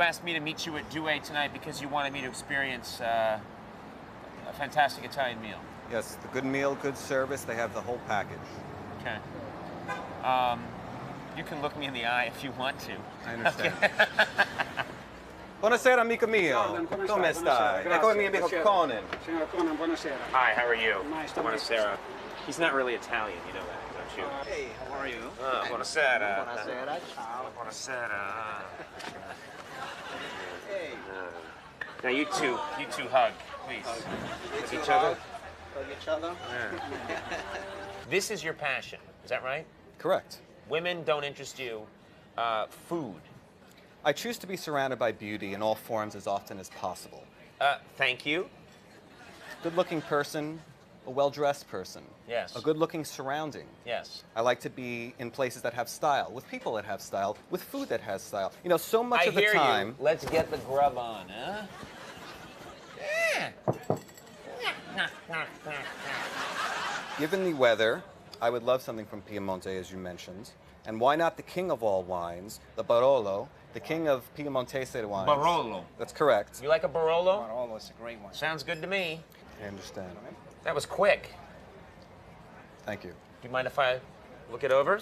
you asked me to meet you at Douai tonight because you wanted me to experience a fantastic Italian meal. Yes, the good meal, good service, they have the whole package. Okay. You can look me in the eye if you want to. I understand. Buonasera, amico mio. Come stai? Ecco il mio amico Conan. Signor Conan, buonasera. Hi, how are you? Nice to meet you. Buonasera. He's not really Italian, you know that, don't you? Hey, how are you? Buonasera. Buonasera, ciao. Buonasera. Hey. Now you two hug, please. With each other. Hug each other. Yeah. This is your passion, is that right? Correct. Women don't interest you. Food. I choose to be surrounded by beauty in all forms as often as possible. Thank you. Good-looking person, a well-dressed person. Yes. A good-looking surrounding. Yes. I like to be in places that have style, with people that have style, with food that has style. You know, so much of the time... You. Let's get the grub on, huh? Yeah. Given the weather, I would love something from Piemonte, as you mentioned. And why not the king of all wines, the Barolo, the king of Piemontese wines. Barolo. That's correct. You like a Barolo? Barolo is a great one. Sounds good to me. I understand. That was quick. Thank you. Do you mind if I look it over?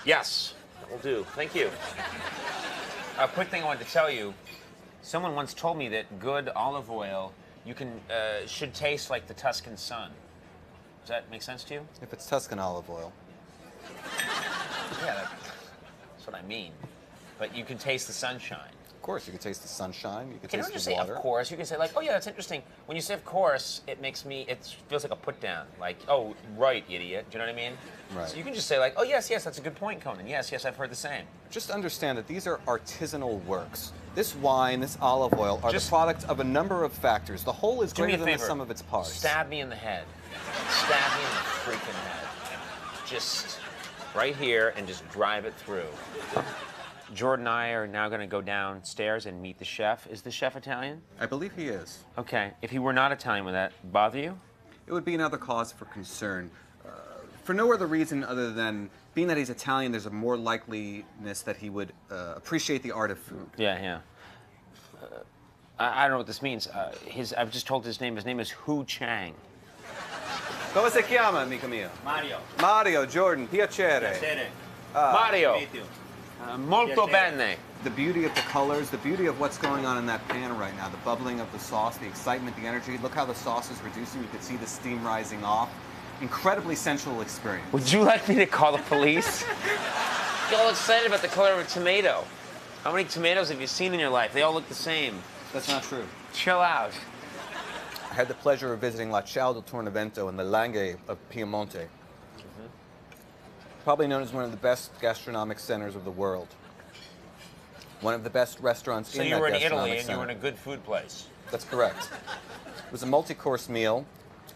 Yes, that will do. Thank you. A quick thing I wanted to tell you. Someone once told me that good olive oil should taste like the Tuscan sun. Does that make sense to you? If it's Tuscan olive oil. Yeah, that's what I mean. But you can taste the sunshine. Of course, you can taste the sunshine. You can Can you taste just the say, water. of course? You can say, like, oh, yeah, that's interesting. When you say, of course, it feels like a put down. Like, oh, right, idiot. Do you know what I mean? Right. So you can just say, like, oh, yes, that's a good point, Conan. Yes, I've heard the same. Just understand that these are artisanal works. This wine, this olive oil, are the product of a number of factors. The whole is Do me greater a than the favor. sum of its parts. Stab me in the head. Stab me in the freaking head. Just right here and just drive it through. Jordan and I are now going to go downstairs and meet the chef. Is the chef Italian? I believe he is. Okay. If he were not Italian, would that bother you? It would be another cause for concern. For no other reason other than being that he's Italian, there's a more likeliness that he would appreciate the art of food. Yeah. I don't know what this means. I've just told his name. His name is Hu Chang. Come si chiama, amico mio? Mario. Mario, Jordan, piacere. Piacere. Mario. Meet you. Molto Piacere. bene. The beauty of the colors, the beauty of what's going on in that pan right now, the bubbling of the sauce, the excitement, the energy. Look how the sauce is reducing. You can see the steam rising off. Incredibly sensual experience. Would you like me to call the police? You're all excited about the color of a tomato. How many tomatoes have you seen in your life? They all look the same. That's not true. Chill out. I had the pleasure of visiting La Ciao del Tornavento in the Langhe of Piemonte. Probably known as one of the best gastronomic centers of the world. One of the best restaurants So in you that were in gastronomic Italy and you center. were in a good food place. That's correct. It was a multi-course meal.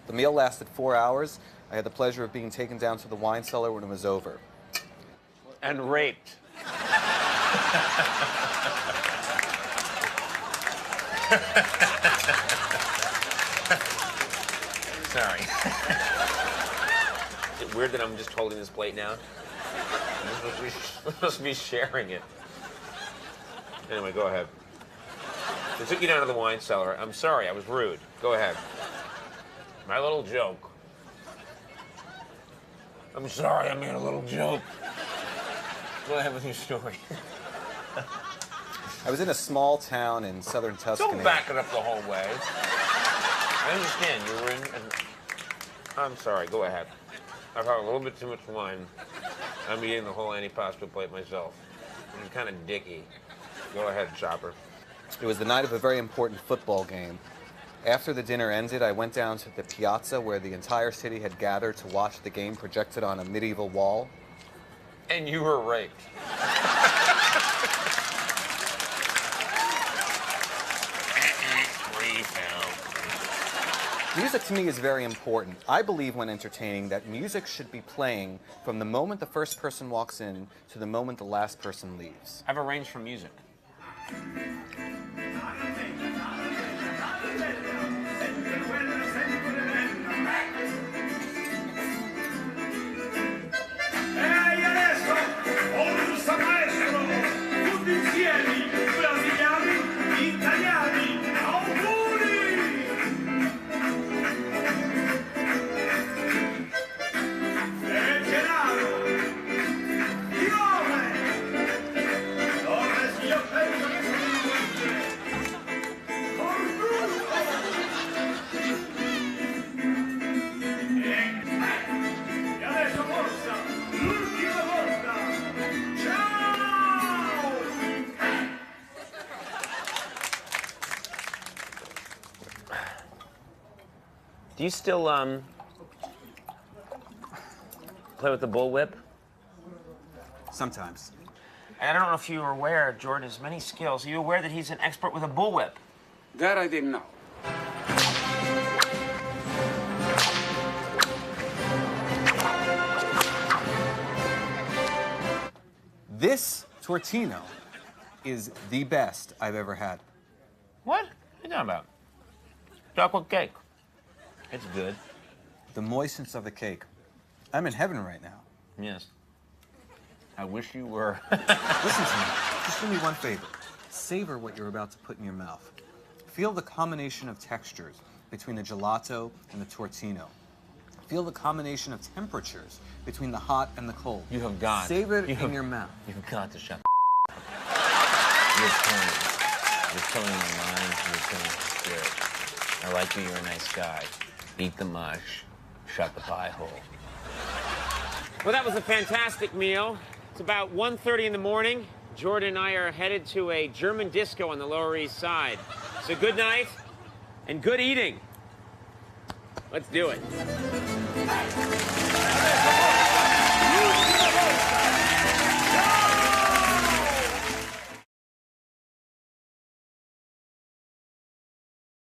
The meal lasted 4 hours. I had the pleasure of being taken down to the wine cellar when it was over. And raped. Sorry. Is it weird that I'm just holding this plate now? I'm supposed to be sharing it. Anyway, go ahead. They took you down to the wine cellar. I'm sorry, I was rude. Go ahead. My little joke. I'm sorry, I made a little joke. Go ahead with your story. I was in a small town in southern Tuscany. Don't back it up the whole way. I understand you were in. I'm sorry. Go ahead. I've had a little bit too much wine. I'm eating the whole antipasto plate myself. I'm kind of dicky. Go ahead, Chopper. It was the night of a very important football game. After the dinner ended, I went down to the piazza where the entire city had gathered to watch the game projected on a medieval wall. And you were raped. Music to me is very important. I believe when entertaining that music should be playing from the moment the first person walks in to the moment the last person leaves. I've arranged for music. Do you still, play with the bullwhip? Sometimes. I don't know if you are aware, Jordan has many skills. Are you aware that he's an expert with a bullwhip? That I didn't know. This tortino is the best I've ever had. What? What are you talking about? Chocolate cake. It's good. The moistness of the cake. I'm in heaven right now. Yes. I wish you were. Listen to me. Just do me one favor. Savor what you're about to put in your mouth. Feel the combination of textures between the gelato and the tortino. Feel the combination of temperatures between the hot and the cold. You have got. Savor it in your mouth. You've got to shut You're killing my mind. You're killing my spirit. I like you. You're a nice guy. Eat the mush. Shut the pie hole. Well, that was a fantastic meal. It's about 1:30 in the morning. Jordan and I are headed to a German disco on the Lower East Side. So good night and good eating. Let's do it.